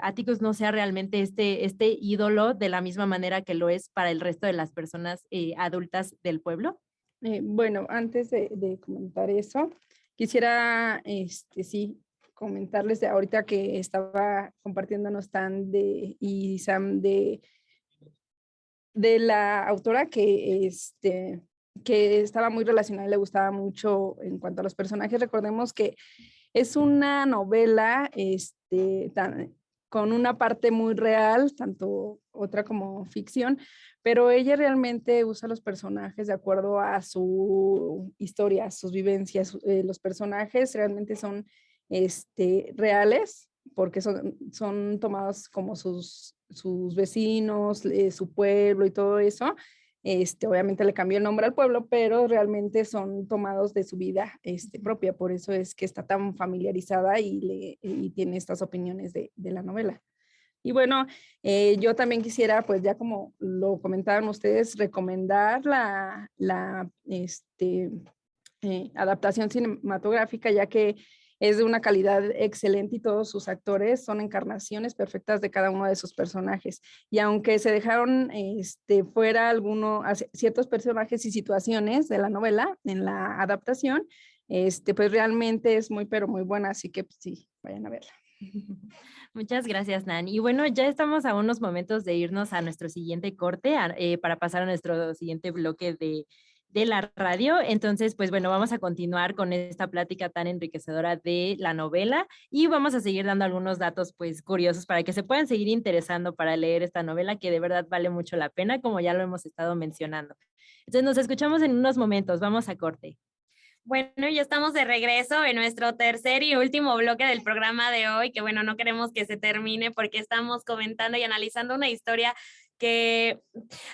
Atticus no sea realmente este ídolo de la misma manera que lo es para el resto de las personas adultas del pueblo? Bueno, antes de comentar eso, quisiera, sí, comentarles de ahorita que estaba compartiéndonos Tan y Sam de la autora que estaba muy relacionada y le gustaba mucho en cuanto a los personajes. Recordemos que es una novela con una parte muy real, tanto otra como ficción, pero ella realmente usa los personajes de acuerdo a su historia, sus vivencias. Los personajes realmente son reales porque son tomados como sus vecinos, su pueblo y todo eso. Obviamente le cambió el nombre al pueblo, pero realmente son tomados de su vida propia, por eso es que está tan familiarizada y tiene estas opiniones de la novela. Y bueno, yo también quisiera, pues ya como lo comentaban ustedes, recomendar la adaptación cinematográfica, ya que es de una calidad excelente y todos sus actores son encarnaciones perfectas de cada uno de sus personajes. Y aunque se dejaron fuera ciertos personajes y situaciones de la novela en la adaptación, pues realmente es muy, pero muy buena, así que pues, sí, vayan a verla. Muchas gracias, Nan. Y bueno, ya estamos a unos momentos de irnos a nuestro siguiente corte para pasar a nuestro siguiente bloque de la radio. Entonces, pues bueno, vamos a continuar con esta plática tan enriquecedora de la novela y vamos a seguir dando algunos datos pues curiosos para que se puedan seguir interesando para leer esta novela que de verdad vale mucho la pena, como ya lo hemos estado mencionando. Entonces, nos escuchamos en unos momentos. Vamos a corte. Bueno, ya estamos de regreso en nuestro tercer y último bloque del programa de hoy, que bueno, no queremos que se termine porque estamos comentando y analizando una historia que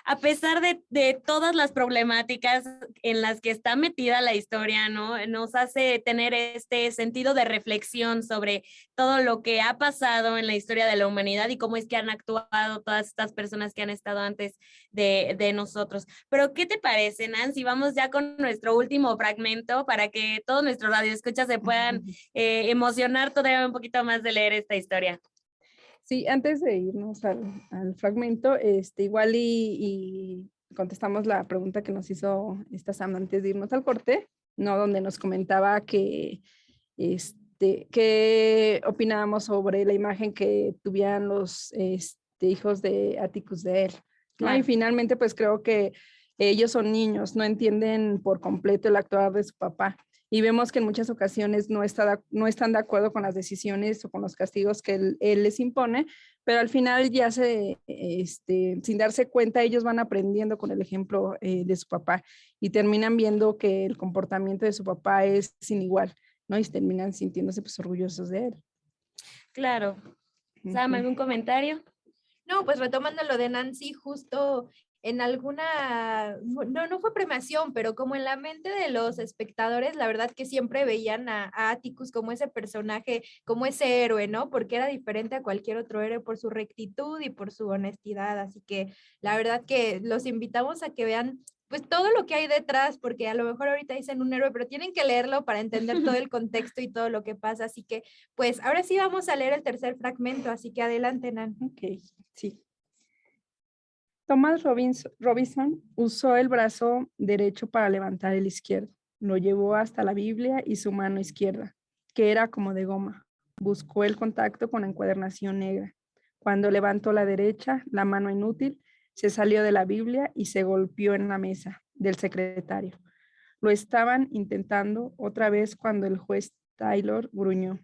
a pesar de todas las problemáticas en las que está metida la historia, ¿no? Nos hace tener este sentido de reflexión sobre todo lo que ha pasado en la historia de la humanidad y cómo es que han actuado todas estas personas que han estado antes de nosotros. Pero, ¿qué te parece, Nancy? Vamos ya con nuestro último fragmento para que todos nuestros radioescuchas se puedan emocionar todavía un poquito más de leer esta historia. Sí, antes de irnos al fragmento, igual y contestamos la pregunta que nos hizo esta Sam antes de irnos al corte, ¿no? Donde nos comentaba que, qué opinábamos sobre la imagen que tuvieran los hijos de Atticus de él, ¿no? Claro. Y finalmente, pues creo que ellos son niños, no entienden por completo el actuar de su papá. Y vemos que en muchas ocasiones no están de acuerdo con las decisiones o con los castigos que él les impone, pero al final ya sin darse cuenta, ellos van aprendiendo con el ejemplo de su papá y terminan viendo que el comportamiento de su papá es sin igual, ¿no? Y terminan sintiéndose pues orgullosos de él. Claro. Sam, ¿algún comentario? No, pues retomando lo de Nancy, justo en alguna, no fue premiación, pero como en la mente de los espectadores, la verdad que siempre veían a Atticus como ese personaje, como ese héroe, ¿no? Porque era diferente a cualquier otro héroe por su rectitud y por su honestidad. Así que la verdad que los invitamos a que vean pues todo lo que hay detrás, porque a lo mejor ahorita dicen un héroe, pero tienen que leerlo para entender todo el contexto y todo lo que pasa. Así que, pues ahora sí vamos a leer el tercer fragmento, así que adelante, Nan. Ok, sí. Thomas Robinson usó el brazo derecho para levantar el izquierdo. Lo llevó hasta la Biblia y su mano izquierda, que era como de goma. Buscó el contacto con la encuadernación negra. Cuando levantó la derecha, la mano inútil se salió de la Biblia y se golpeó en la mesa. del secretario. Lo estaban intentando otra vez cuando el juez Taylor gruñó.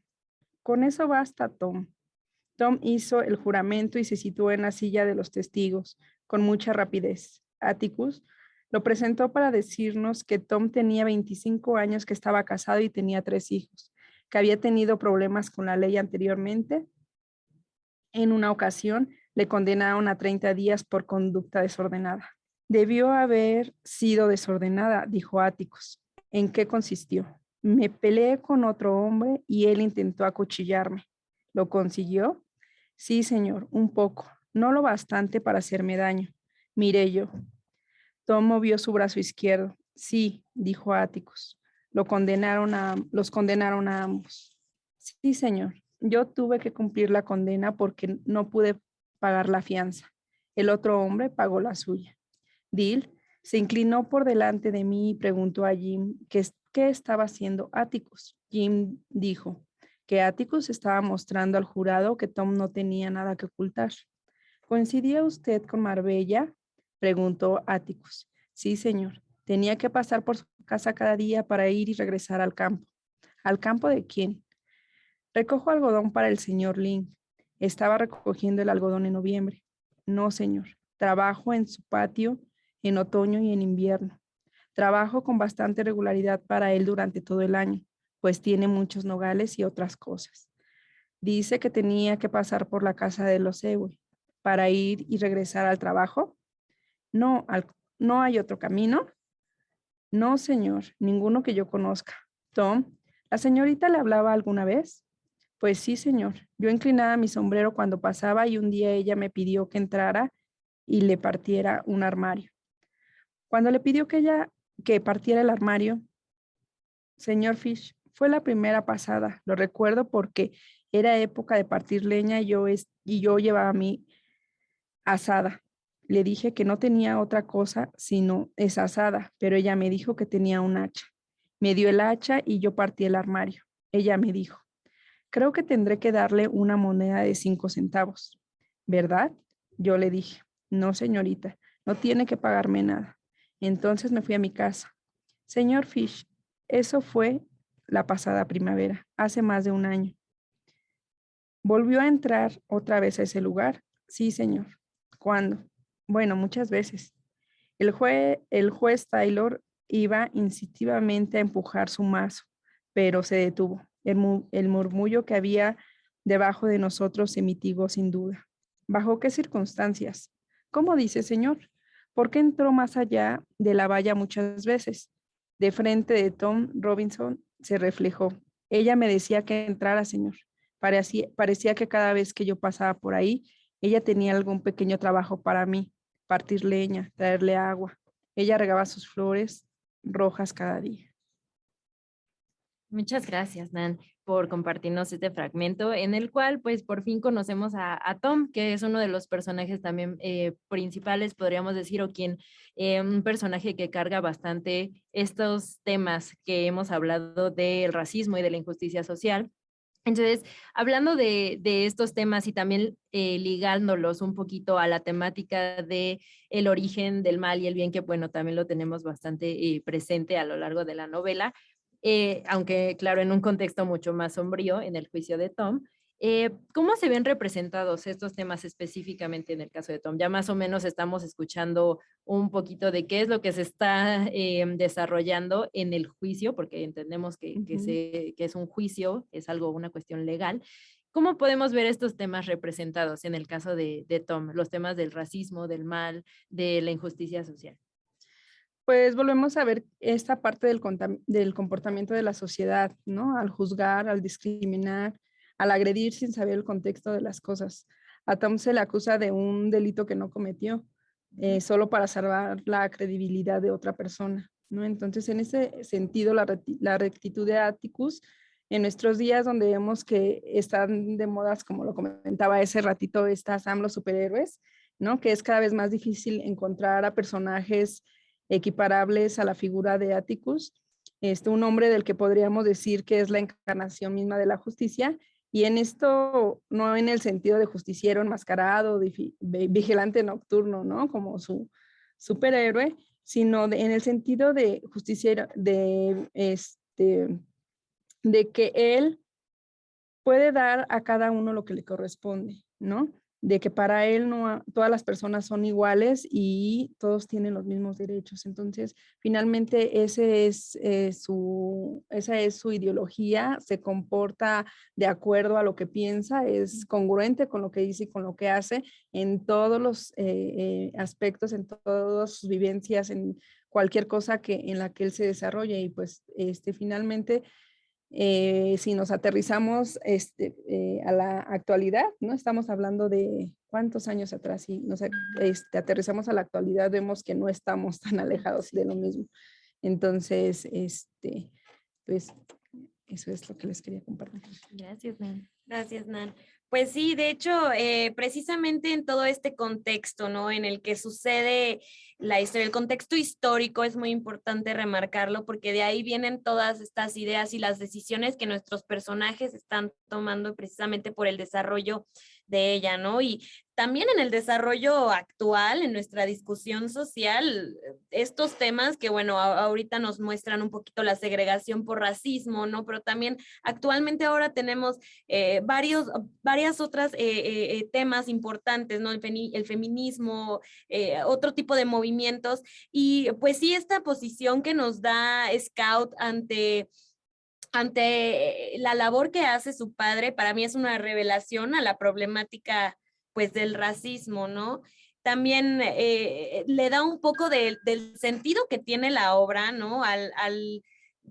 Con eso basta, Tom. Tom hizo el juramento y se situó en la silla de los testigos con mucha rapidez. Atticus lo presentó para decirnos que Tom tenía 25 años, que estaba casado y tenía 3 hijos, que había tenido problemas con la ley anteriormente. En una ocasión le condenaron a 30 días por conducta desordenada. Debió haber sido desordenada, dijo Atticus. ¿En qué consistió? Me peleé con otro hombre y él intentó acuchillarme. ¿Lo consiguió? Sí, señor, un poco. No lo bastante para hacerme daño. Miré yo. Tom movió su brazo izquierdo. Sí, dijo Atticus. Los condenaron a ambos. Sí, señor. Yo tuve que cumplir la condena porque no pude pagar la fianza. El otro hombre pagó la suya. Dill se inclinó por delante de mí y preguntó a Jim qué estaba haciendo Atticus. Jim dijo que Atticus estaba mostrando al jurado que Tom no tenía nada que ocultar. ¿Coincidía usted con Marbella?, preguntó Atticus. Sí, señor. Tenía que pasar por su casa cada día para ir y regresar al campo. ¿Al campo de quién? Recojo algodón para el señor Lynn. Estaba recogiendo el algodón en noviembre. No, señor. Trabajo en su patio en otoño y en invierno. Trabajo con bastante regularidad para él durante todo el año, pues tiene muchos nogales y otras cosas. Dice que tenía que pasar por la casa de los Ewing para ir y regresar al trabajo. No, ¿no hay otro camino? No, señor, ninguno que yo conozca. Tom, ¿la señorita le hablaba alguna vez? Pues sí, señor. Yo inclinaba mi sombrero cuando pasaba y un día ella me pidió que entrara y le partiera un armario. Cuando le pidió que partiera el armario, señor Fish, fue la primera pasada. Lo recuerdo porque era época de partir leña y yo llevaba mi azada. Le dije que no tenía otra cosa sino esa azada, pero ella me dijo que tenía un hacha. Me dio el hacha y yo partí el armario. Ella me dijo, creo que tendré que darle una moneda de 5 centavos, ¿verdad? Yo le dije, no, señorita, no tiene que pagarme nada. Entonces me fui a mi casa. Señor Fish, eso fue la pasada primavera, hace más de un año. ¿Volvió a entrar otra vez a ese lugar? Sí, señor. ¿Cuándo? Bueno, muchas veces. El juez Taylor iba instintivamente a empujar su mazo, pero se detuvo. El murmullo que había debajo de nosotros se mitigó sin duda. ¿Bajo qué circunstancias? ¿Cómo dice, señor? ¿Por qué entró más allá de la valla muchas veces? De frente de Tom Robinson se reflejó. Ella me decía que entrara, señor. Parecía que cada vez que yo pasaba por ahí, ella tenía algún pequeño trabajo para mí, partir leña, traerle agua. Ella regaba sus flores rojas cada día. Muchas gracias, Nan, por compartirnos este fragmento en el cual, pues, por fin conocemos a Tom, que es uno de los personajes también principales, podríamos decir, o un personaje que carga bastante estos temas que hemos hablado del racismo y de la injusticia social. Entonces, hablando de estos temas y también ligándolos un poquito a la temática de el origen del mal y el bien, que bueno, también lo tenemos bastante presente a lo largo de la novela, aunque claro, en un contexto mucho más sombrío en el juicio de Tom. ¿Cómo se ven representados estos temas específicamente en el caso de Tom? Ya más o menos estamos escuchando un poquito de qué es lo que se está desarrollando en el juicio, porque entendemos que es un juicio, es algo, una cuestión legal. ¿Cómo podemos ver estos temas representados en el caso de Tom? Los temas del racismo, del mal, de la injusticia social. Pues volvemos a ver esta parte del comportamiento de la sociedad, ¿no? Al juzgar, al discriminar, al agredir sin saber el contexto de las cosas. A Tom se le acusa de un delito que no cometió, solo para salvar la credibilidad de otra persona, ¿no? Entonces, en ese sentido, la rectitud de Atticus, en nuestros días donde vemos que están de modas, como lo comentaba ese ratito, estas Sam los superhéroes, ¿no? Que es cada vez más difícil encontrar a personajes equiparables a la figura de Atticus, un hombre del que podríamos decir que es la encarnación misma de la justicia, y en esto no en el sentido de justiciero enmascarado, vigilante nocturno, ¿no? Como su superhéroe, en el sentido de justicia, de que él puede dar a cada uno lo que le corresponde, ¿no? De que para él todas las personas son iguales y todos tienen los mismos derechos. Entonces, finalmente esa es su ideología, se comporta de acuerdo a lo que piensa, es congruente con lo que dice y con lo que hace en todos los aspectos, en todas sus vivencias, en cualquier cosa en la que él se desarrolle. Y pues finalmente, si nos aterrizamos a la actualidad, ¿no? Estamos hablando de cuántos años atrás, y nos aterrizamos a la actualidad, vemos que no estamos tan alejados de lo mismo. Entonces, pues eso es lo que les quería compartir. Gracias, Nan. Gracias, Nan. Pues sí, de hecho, precisamente en todo este contexto, ¿no? En el que sucede la historia, el contexto histórico es muy importante remarcarlo porque de ahí vienen todas estas ideas y las decisiones que nuestros personajes están tomando precisamente por el desarrollo de ella, ¿no? Y también en el desarrollo actual, en nuestra discusión social, estos temas que, bueno, ahorita nos muestran un poquito la segregación por racismo, ¿no? Pero también actualmente ahora tenemos varias otras temas importantes, ¿no? El feminismo, otro tipo de movimientos, y pues sí, esta posición que nos da Scout ante la labor que hace su padre, para mí es una revelación a la problemática, pues, del racismo, ¿no? También le da un poco del sentido que tiene la obra, ¿no? Al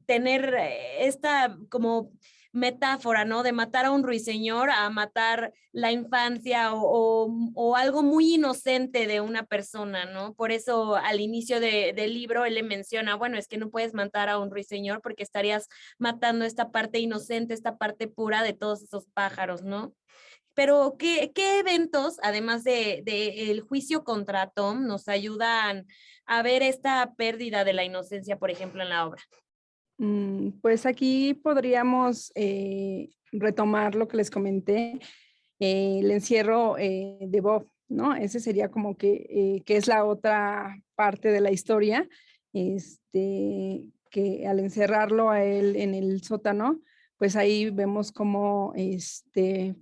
tener esta como metáfora, ¿no? De matar a un ruiseñor a matar la infancia o algo muy inocente de una persona, ¿no? Por eso al inicio del libro él le menciona, bueno, es que no puedes matar a un ruiseñor porque estarías matando esta parte inocente, esta parte pura de todos esos pájaros, ¿no? Pero ¿qué eventos, además de el juicio contra Tom, nos ayudan a ver esta pérdida de la inocencia, por ejemplo, en la obra? Pues aquí podríamos retomar lo que les comenté, el encierro de Bob, ¿no? Ese sería como que es la otra parte de la historia, que al encerrarlo a él en el sótano, pues ahí vemos cómo,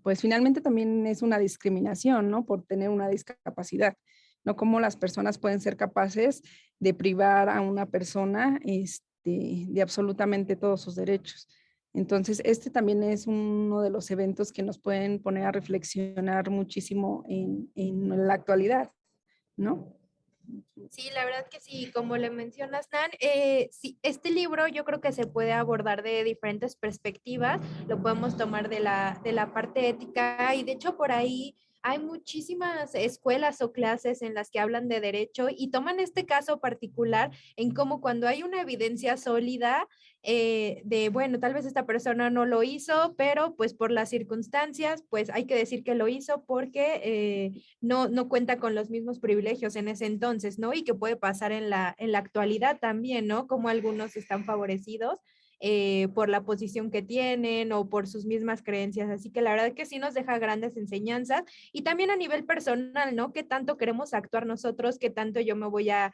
pues finalmente también es una discriminación, ¿no? Por tener una discapacidad, ¿no? Cómo las personas pueden ser capaces de privar a una persona, de absolutamente todos sus derechos. Entonces, también es uno de los eventos que nos pueden poner a reflexionar muchísimo en la actualidad, ¿no? Sí, la verdad que sí, como le mencionas, Nan, sí, este libro yo creo que se puede abordar de diferentes perspectivas, lo podemos tomar de la parte ética, y de hecho por ahí hay muchísimas escuelas o clases en las que hablan de derecho y toman este caso particular en cómo cuando hay una evidencia sólida de, bueno, tal vez esta persona no lo hizo, pero pues por las circunstancias, pues hay que decir que lo hizo porque no cuenta con los mismos privilegios en ese entonces, ¿no? Y que puede pasar en la actualidad también, ¿no? Como algunos están favorecidos por la posición que tienen o por sus mismas creencias. Así que la verdad que sí nos deja grandes enseñanzas y también a nivel personal, ¿no? ¿Qué tanto queremos actuar nosotros? ¿Qué tanto yo me voy a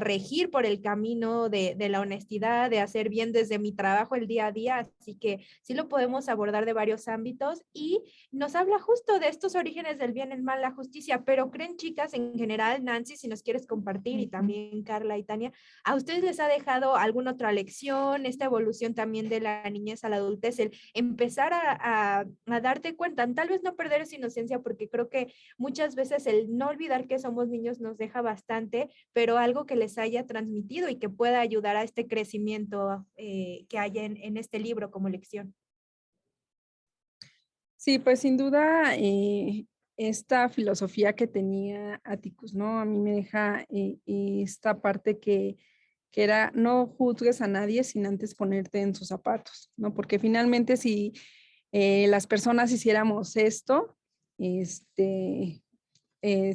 regir por el camino de la honestidad, de hacer bien desde mi trabajo el día a día? Así que sí lo podemos abordar de varios ámbitos y nos habla justo de estos orígenes del bien, el mal, la justicia, pero creen, chicas, en general, Nancy, si nos quieres compartir, y también Carla y Tania, ¿a ustedes les ha dejado alguna otra lección, esta evolución también de la niñez a la adultez, el empezar a darte cuenta, tal vez no perder esa inocencia, porque creo que muchas veces el no olvidar que somos niños nos deja bastante, pero algo que les haya transmitido y que pueda ayudar a este crecimiento que hay en este libro como lección? Sí, pues sin duda esta filosofía que tenía Atticus, ¿no? A mí me deja esta parte que era no juzgues a nadie sin antes ponerte en sus zapatos, ¿no? Porque finalmente si las personas hiciéramos esto,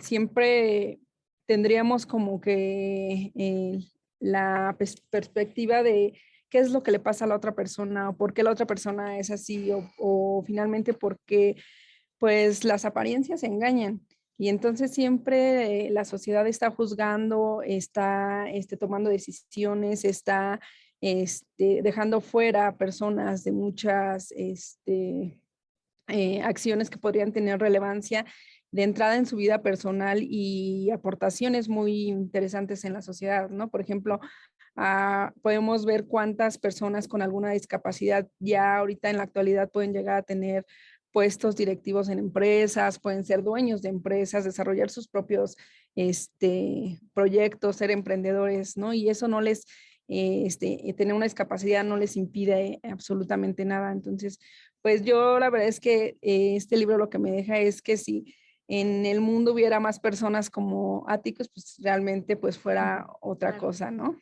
siempre tendríamos como que la perspectiva de qué es lo que le pasa a la otra persona, o por qué la otra persona es así, o finalmente porque pues las apariencias engañan. Y entonces siempre la sociedad está juzgando, está tomando decisiones, está dejando fuera a personas de muchas acciones que podrían tener relevancia de entrada en su vida personal y aportaciones muy interesantes en la sociedad, ¿no? Por ejemplo, podemos ver cuántas personas con alguna discapacidad ya ahorita en la actualidad pueden llegar a tener puestos directivos en empresas, pueden ser dueños de empresas, desarrollar sus propios proyectos, ser emprendedores, ¿no? Y eso no les, tener una discapacidad no les impide absolutamente nada. Entonces, pues yo la verdad es que este libro lo que me deja es que si en el mundo hubiera más personas como Atticus, pues realmente pues fuera otra cosa, ¿no?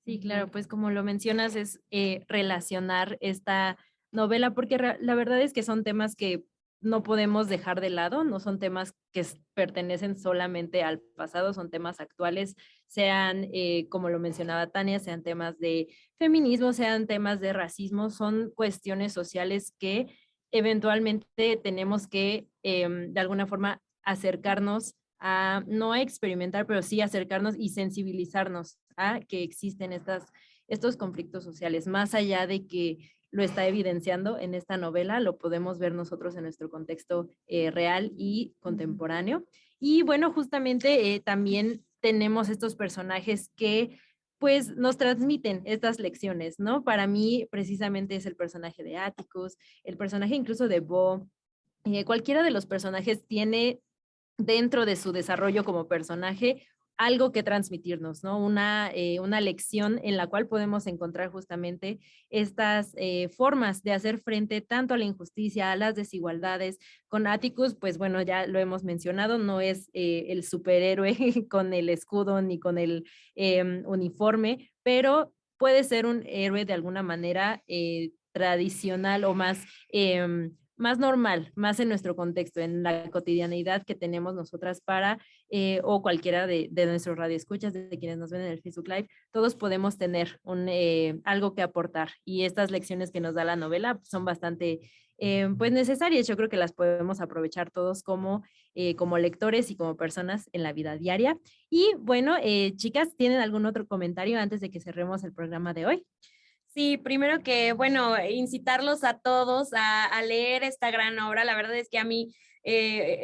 Sí, claro, pues como lo mencionas, es relacionar esta novela, porque la verdad es que son temas que no podemos dejar de lado, no son temas que pertenecen solamente al pasado, son temas actuales, sean, como lo mencionaba Tania, sean temas de feminismo, sean temas de racismo, son cuestiones sociales que eventualmente tenemos que, de alguna forma, acercarnos a, no a experimentar, pero sí acercarnos y sensibilizarnos a que existen estos conflictos sociales, más allá de que lo está evidenciando en esta novela, lo podemos ver nosotros en nuestro contexto real y contemporáneo. Y bueno, justamente también tenemos estos personajes que pues nos transmiten estas lecciones, ¿no? Para mí precisamente es el personaje de Atticus, el personaje incluso de Bo, cualquiera de los personajes tiene dentro de su desarrollo como personaje algo que transmitirnos, ¿no? Una lección en la cual podemos encontrar justamente estas formas de hacer frente tanto a la injusticia, a las desigualdades. Con Atticus, pues bueno, ya lo hemos mencionado, no es el superhéroe con el escudo ni con el uniforme, pero puede ser un héroe de alguna manera tradicional o más normal, más en nuestro contexto, en la cotidianeidad que tenemos nosotras o cualquiera de nuestros radioescuchas, de quienes nos ven en el Facebook Live, todos podemos tener algo que aportar y estas lecciones que nos da la novela son bastante pues necesarias. Yo creo que las podemos aprovechar todos como lectores y como personas en la vida diaria. Y bueno, chicas, ¿tienen algún otro comentario antes de que cerremos el programa de hoy? Sí, primero que, bueno, incitarlos a todos a leer esta gran obra. La verdad es que a mí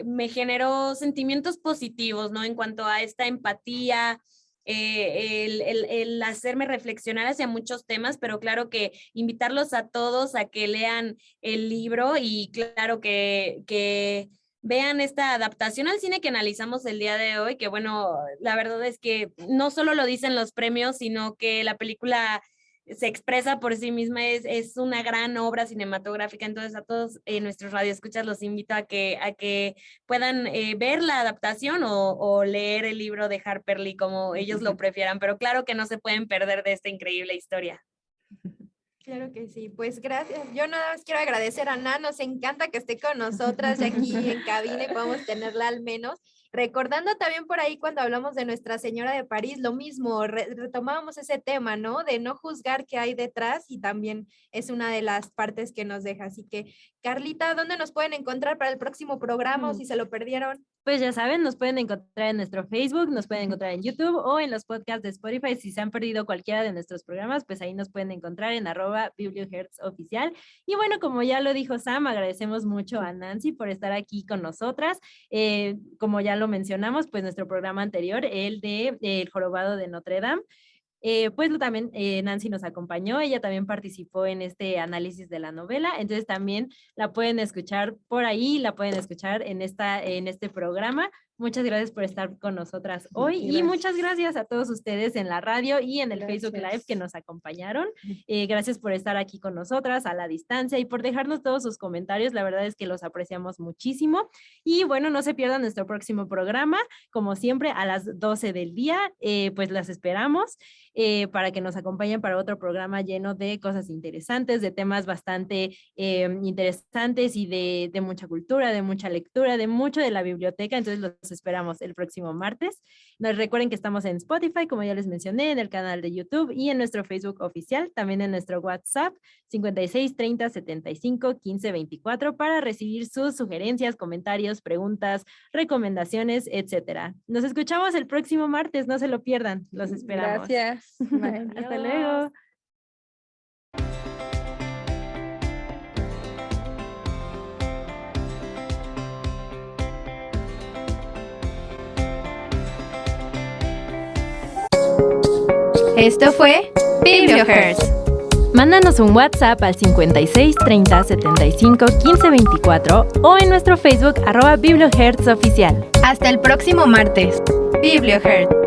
me generó sentimientos positivos, ¿no? En cuanto a esta empatía, el hacerme reflexionar hacia muchos temas, pero claro que invitarlos a todos a que lean el libro y claro que vean esta adaptación al cine que analizamos el día de hoy, que bueno, la verdad es que no solo lo dicen los premios, sino que la película se expresa por sí misma, es una gran obra cinematográfica. Entonces a todos nuestros radioescuchas los invito a que puedan ver la adaptación o leer el libro de Harper Lee como ellos lo prefieran, pero claro que no se pueden perder de esta increíble historia. Claro que sí, pues gracias. Yo nada más quiero agradecer a Ana, nos encanta que esté con nosotras de aquí en cabina y podamos tenerla al menos. Recordando también por ahí cuando hablamos de Nuestra Señora de París, lo mismo, retomábamos ese tema, ¿no? De no juzgar qué hay detrás y también es una de las partes que nos deja. Así que, Carlita, ¿dónde nos pueden encontrar para el próximo programa o si se lo perdieron? Pues ya saben, nos pueden encontrar en nuestro Facebook, nos pueden encontrar en YouTube o en los podcasts de Spotify. Si se han perdido cualquiera de nuestros programas, pues ahí nos pueden encontrar en @BiblioHertzOficial. Y bueno, como ya lo dijo Sam, agradecemos mucho a Nancy por estar aquí con nosotras. Como ya lo mencionamos, pues nuestro programa anterior, el de El Jorobado de Notre Dame, pues también Nancy nos acompañó, ella también participó en este análisis de la novela, entonces también la pueden escuchar por ahí, la pueden escuchar en este programa. Muchas gracias por estar con nosotras hoy y muchas gracias a todos ustedes en la radio y en el Facebook Live que nos acompañaron. Gracias por estar aquí con nosotras a la distancia y por dejarnos todos sus comentarios, la verdad es que los apreciamos muchísimo. Y bueno, no se pierdan nuestro próximo programa, como siempre a las 12 del día, pues las esperamos para que nos acompañen para otro programa lleno de cosas interesantes, de temas bastante interesantes y de mucha cultura, de mucha lectura, de mucho de la biblioteca. Entonces los los esperamos el próximo martes. Nos recuerden que estamos en Spotify, como ya les mencioné, en el canal de YouTube y en nuestro Facebook oficial, también en nuestro WhatsApp 56 30 75 15 24 para recibir sus sugerencias, comentarios, preguntas, recomendaciones, etcétera. Nos escuchamos el próximo martes, no se lo pierdan. Los esperamos. Gracias. Bye. Hasta luego. Esto fue BiblioHertz. Mándanos un WhatsApp al 56 30 75 15 24 o en nuestro Facebook @BiblioHertz oficial. Hasta el próximo martes. BiblioHertz.